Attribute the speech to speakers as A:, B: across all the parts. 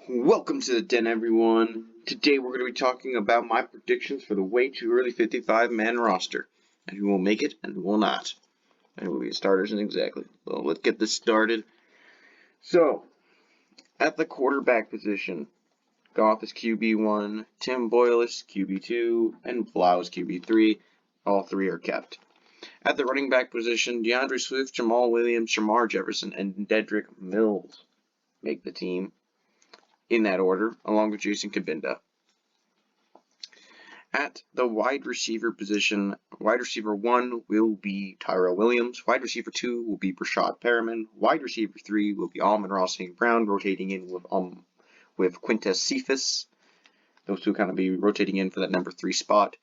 A: Welcome to the den, everyone. Today we're going to be talking about my predictions for the way too early 55-man roster, and who will make it and who will not, and who will be starters and exactly. Well, let's get this started. So, at the quarterback position, Goff is QB1, Tim Boyle is QB2, and Blau is QB3. All three are kept. At the running back position, DeAndre Swift, Jamal Williams, Shamar Jefferson, and Dedrick Mills make the team in that order, along with Jason Kabinda. At the wide receiver position, wide receiver 1 will be Tyrell Willams, wide receiver 2 will be Brashad Perriman, wide receiver 3 will be Amon-Ra St. Brown, rotating in with Quintez Cephas. Those two kind of be rotating in for that number 3 spot.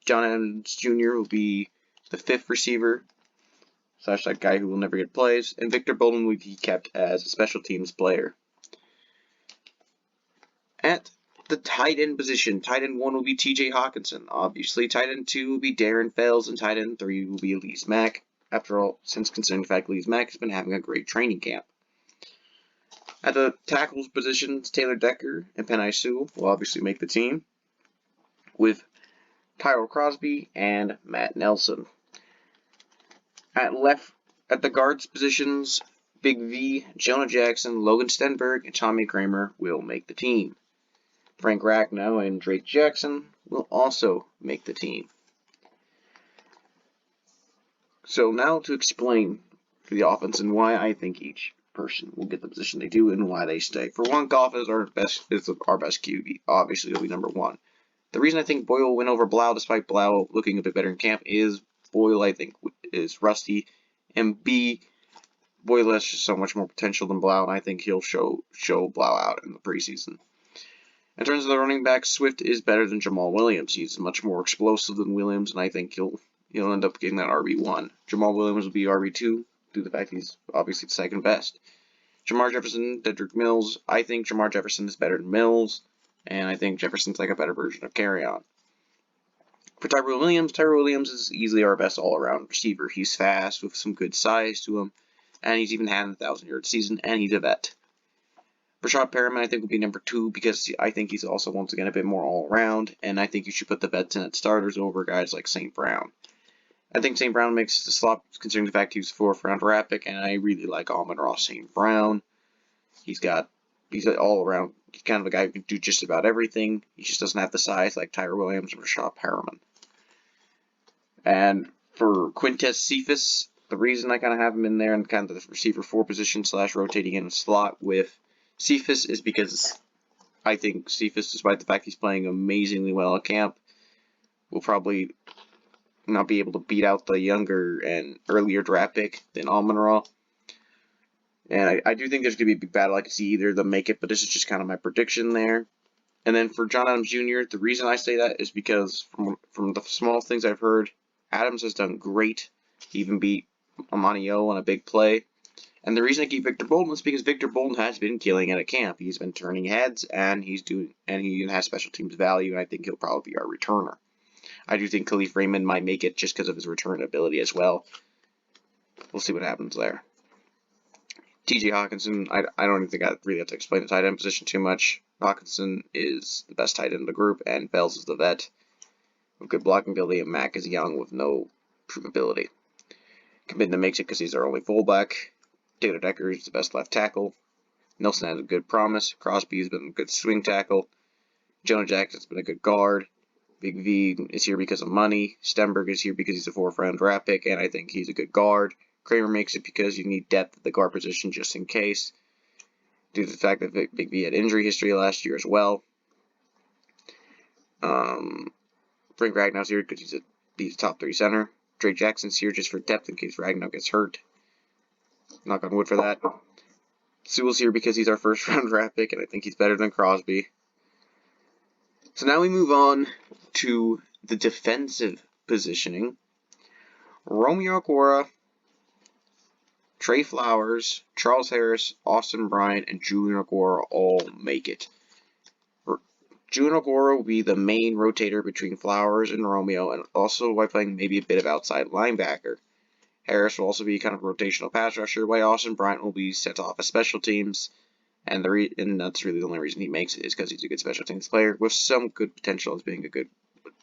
A: John Adams Jr. will be the 5th receiver, / that guy who will never get plays, and Victor Bolden will be kept as a special teams player. At the tight end position, tight end 1 will be TJ Hawkinson. Obviously, tight end 2 will be Darren Fells, and tight end 3 will be Elise Mack. After all, since considering the fact Elise Mack has been having a great training camp. At the tackles positions, Taylor Decker and Penei Sewell will obviously make the team, with Tyrell Crosby and Matt Nelson. At the guards positions, Big V, Jonah Jackson, Logan Stenberg, and Tommy Kramer will make the team. Frank Ragnow and Drake Jackson will also make the team. So now to explain the offense and why I think each person will get the position they do and why they stay. For one, Goff is our best QB. Obviously, he'll be number 1. The reason I think Boyle will win over Blau, despite Blau looking a bit better in camp, is Boyle, I think, is rusty, and B, Boyle has just so much more potential than Blau, and I think he'll show Blau out in the preseason. In terms of the running back, Swift is better than Jamal Williams. He's much more explosive than Williams, and I think he'll end up getting that RB1. Jamal Williams will be RB2 due to the fact he's obviously the second best. Jamar Jefferson, Dedrick Mills. I think Jamar Jefferson is better than Mills, and I think Jefferson's like a better version of Carry-On. For Tyrell Williams is easily our best all-around receiver. He's fast with some good size to him, and he's even had a 1,000-yard season, and he's a vet. Brashad Perriman, I think, will be number 2 because I think he's also, once again, a bit more all-around, and I think you should put the vets in at starters over guys like St. Brown. I think St. Brown makes the slot considering the fact he was 4th-round draft pick, and I really like Amon-Ra St. Brown. He's all-around, he's kind of a guy who can do just about everything. He just doesn't have the size like Tyrell Williams or Brashad Perriman. And for Quintez Cephas, the reason I kind of have him in there in kind of the receiver 4 position / rotating in a slot with Cephas is because I think Cephas, despite the fact he's playing amazingly well at camp, will probably not be able to beat out the younger and earlier draft pick than Amon-Ra. And I do think there's going to be a big battle. I can see either of them make it, but this is just kind of my prediction there. And then for John Adams Jr., the reason I say that is because from the small things I've heard, Adams has done great. He even beat Amanio on a big play. And the reason I keep Victor Bolden is because Victor Bolden has been killing it at camp. He's been turning heads, and he has special teams value, and I think he'll probably be our returner. I do think Khalif Raymond might make it just because of his return ability as well. We'll see what happens there. TJ Hawkinson, I don't even think I really have to explain the tight end position too much. Hawkinson is the best tight end in the group, and Fells is the vet with good blocking ability, and Mack is young with no provability. Kabinda makes it because he's our only fullback. Taylor Decker is the best left tackle. Nelson has a good promise. Crosby has been a good swing tackle. Jonah Jackson's been a good guard. Big V is here because of money. Stenberg is here because he's a 4th-round draft pick, and I think he's a good guard. Kramer makes it because you need depth at the guard position just in case, due to the fact that Big V had injury history last year as well. Frank Ragnow's here because he's a top 3 center. Drake Jackson's here just for depth in case Ragnow gets hurt. Knock on wood for that. Sewell's here because he's our 1st-round draft pick, and I think he's better than Crosby. So now we move on to the defensive positioning. Romeo Okwara, Trey Flowers, Charles Harris, Austin Bryant, and Julian Okwara all make it. Julian Okwara will be the main rotator between Flowers and Romeo, and also by playing maybe a bit of outside linebacker. Harris will also be kind of a rotational pass rusher, while Austin Bryant will be sent off as special teams, And that's really the only reason he makes it is because he's a good special teams player with some good potential as being a good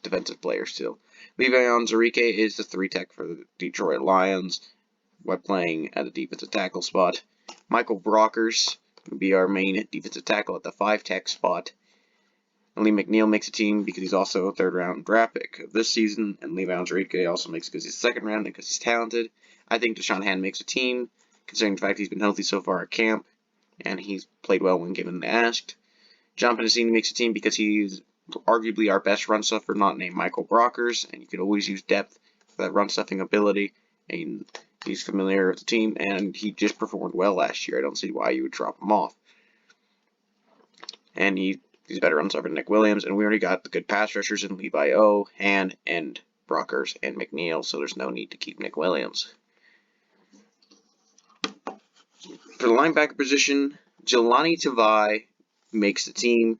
A: defensive player still. Levi Onwuzurike is the 3-tech for the Detroit Lions while playing at the defensive tackle spot. Michael Brockers would be our main defensive tackle at the 5-tech spot. And Lee McNeil makes a team because he's also a 3rd-round draft pick of this season, and Levi Onwuzurike also makes it because he's 2nd round and because he's talented. I think Deshaun Hand makes a team, considering the fact he's been healthy so far at camp, and he's played well when given asked. John Penasini makes a team because he's arguably our best run stuffer, not named Michael Brockers, and you can always use depth for that run stuffing ability, and he's familiar with the team, and he just performed well last year. I don't see why you would drop him off. And he's better run stuffer than Nick Williams, and we already got the good pass rushers in Levi O, Hand, and Brockers, and McNeil, so there's no need to keep Nick Williams. For the linebacker position, Jelani Tavai makes the team.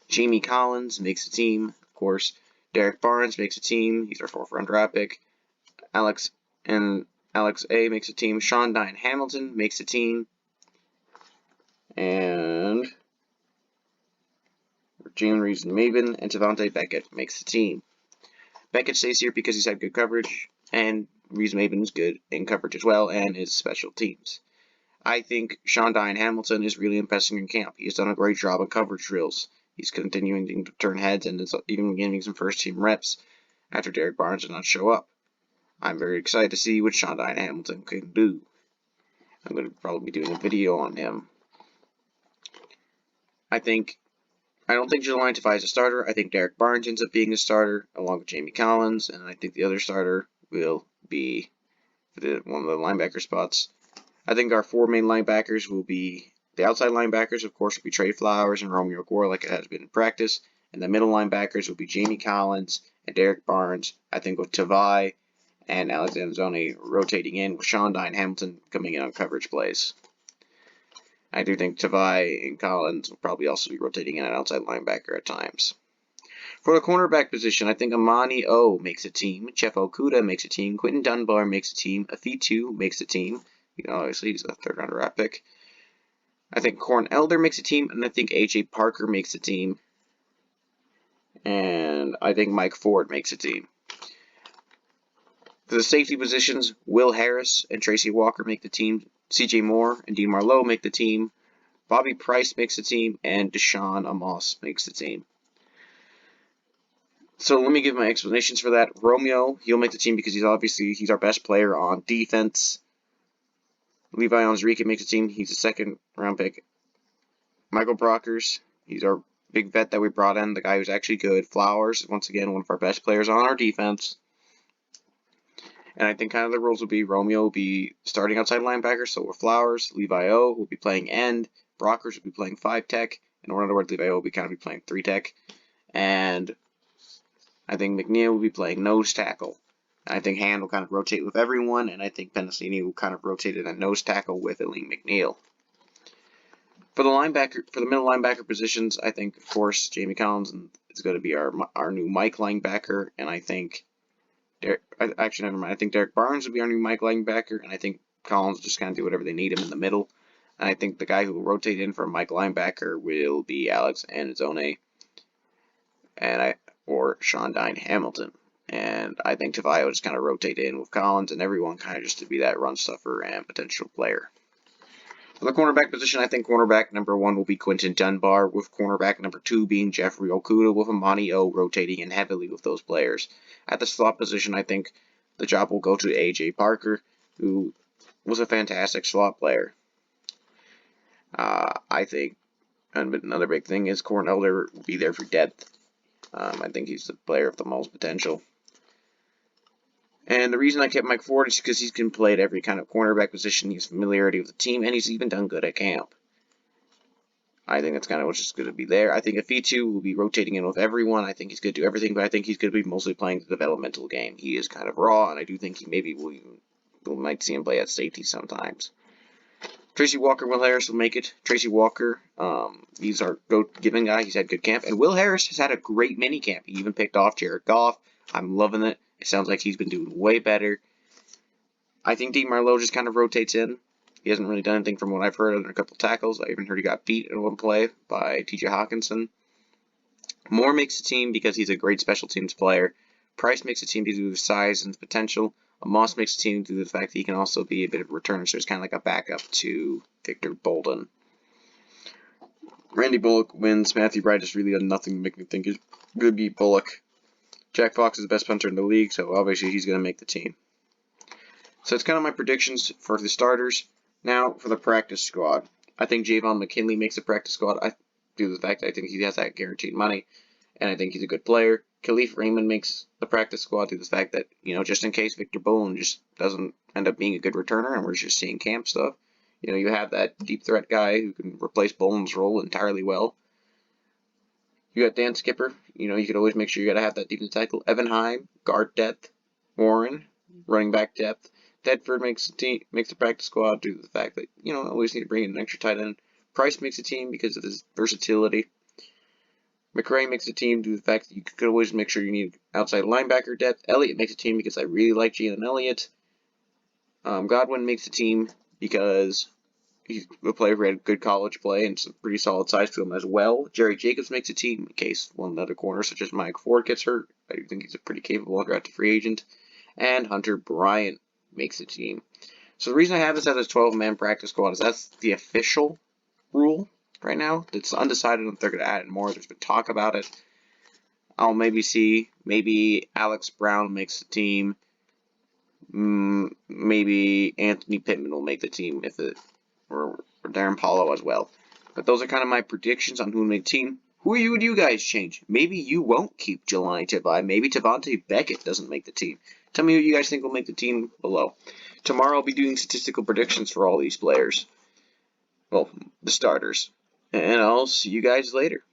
A: Jamie Collins makes the team, of course. Derek Barnes makes a team. He's our 4th-round draft pick. Alex A makes a team. Sean Dine Hamilton makes a team. And Jalen Reeves and Maven and Devontae Beckett makes the team. Beckett stays here because he's had good coverage, and Reeves Maven is good in coverage as well, and his special teams. I think Sean Dine Hamilton is really impressing in camp. He's done a great job on coverage drills. He's continuing to turn heads and is even getting some first-team reps after Derek Barnes did not show up. I'm very excited to see what Sean Dine Hamilton can do. I'm going to probably be doing a video on him. I don't think Jelani Tavai is a starter. I think Derek Barnes ends up being a starter along with Jamie Collins, and I think the other starter will be one of the linebacker spots. I think our 4 main linebackers will be the outside linebackers, of course, will be Trey Flowers and Romeo Gore, like it has been in practice, and the middle linebackers will be Jamie Collins and Derek Barnes. I think with Tavai and Alexander Zone rotating in, with Sean Dine Hamilton coming in on coverage plays. I do think Tavai and Collins will probably also be rotating in an outside linebacker at times. For the cornerback position, I think Amani O makes a team, Chef Okuda makes a team, Quentin Dunbar makes a team, Afitu makes a team. Obviously, he's a 3rd-round draft pick. I think Corn Elder makes a team, and I think A.J. Parker makes a team. And I think Mike Ford makes a team. For the safety positions, Will Harris and Tracy Walker make the team. C.J. Moore and Dean Marlowe make the team. Bobby Price makes the team, and Deshaun Amos makes the team. So let me give my explanations for that. Romeo, he'll make the team because he's our best player on defense. Levi Onwuzurike makes a team. He's a 2nd-round pick. Michael Brockers, he's our big vet that we brought in, the guy who's actually good. Flowers, once again, one of our best players on our defense. And I think kind of the rules will be Romeo will be starting outside linebacker, so with Flowers. Levi O will be playing end. Brockers will be playing 5-tech. And in other words, Levi O will be playing 3-tech. And I think McNeil will be playing nose tackle. I think Hand will kind of rotate with everyone, and I think Penasini will kind of rotate in a nose tackle with Lee McNeil. For the middle linebacker positions, I think, of course, Jamie Collins is going to be our new Mike linebacker, and I think never mind. I think Derek Barnes will be our new Mike linebacker, and I think Collins will just kind of do whatever they need him in the middle. And I think the guy who will rotate in for Mike linebacker will be Alex Anzone, or Sean Dine Hamilton. And I think Tavai will just kind of rotate in with Collins and everyone kind of just to be that run stuffer and potential player. For the cornerback position, I think cornerback number 1 will be Quentin Dunbar, with cornerback number 2 being Jeffrey Okuda, with Amani O rotating in heavily with those players. At the slot position, I think the job will go to A.J. Parker, who was a fantastic slot player. I think another big thing is Corn Elder will be there for depth. I think he's the player of the most potential. And the reason I kept Mike Ford is because he can play at every kind of cornerback position. He has familiarity with the team, and he's even done good at camp. I think that's kind of what's just going to be there. I think Afitu will be rotating in with everyone. I think he's going to do everything, but I think he's going to be mostly playing the developmental game. He is kind of raw, and I do think he maybe we might see him play at safety sometimes. Tracy Walker, Will Harris will make it. Tracy Walker, he's our go-given guy. He's had good camp. And Will Harris has had a great mini camp. He even picked off Jared Goff. I'm loving it. It sounds like he's been doing way better. I think Dean Marlowe just kind of rotates in. He hasn't really done anything from what I've heard other than a couple tackles. I even heard he got beat in one play by T.J. Hawkinson. Moore makes the team because he's a great special teams player. Price makes the team due to his size and potential. Moss makes the team due to the fact that he can also be a bit of a returner, so he's kind of like a backup to Victor Bolden. Randy Bullock wins. Matthew Wright has really done nothing to make me think he's going to beat Bullock. Jack Fox is the best punter in the league, so obviously he's going to make the team. So it's kind of my predictions for the starters. Now for the practice squad. I think Javon McKinley makes the practice squad due to the fact that I think he has that guaranteed money, and I think he's a good player. Khalif Raymond makes the practice squad due to the fact that, just in case Victor Bolden just doesn't end up being a good returner and we're just seeing camp stuff, you have that deep threat guy who can replace Bolden's role entirely well. You got Dan Skipper. You could always make sure you got to have that defensive tackle. Evan Heim, guard depth. Warren, running back depth. Tedford makes the practice squad due to the fact that, always need to bring in an extra tight end. Price makes the team because of his versatility. McRae makes the team due to the fact that you could always make sure you need outside linebacker depth. Elliott makes the team because I really like Jalen Elliott. Godwin makes the team because he's a player who had good college play and some pretty solid size to him as well. Jerry Jacobs makes a team in case one other corner, such as Mike Ford, gets hurt. I do think he's a pretty capable undrafted free agent. And Hunter Bryant makes the team. So the reason I have this as a 12-man practice squad is that's the official rule right now. It's undecided if they're going to add more. There's been talk about it. I'll maybe Alex Brown makes the team. Maybe Anthony Pittman will make the team or Darren Paulo as well. But those are kind of my predictions on who will make the team. Who would you guys change? Maybe you won't keep Jelani Tavai. Maybe Tavante Beckett doesn't make the team. Tell me who you guys think will make the team below. Tomorrow I'll be doing statistical predictions for all these players. Well, the starters. And I'll see you guys later.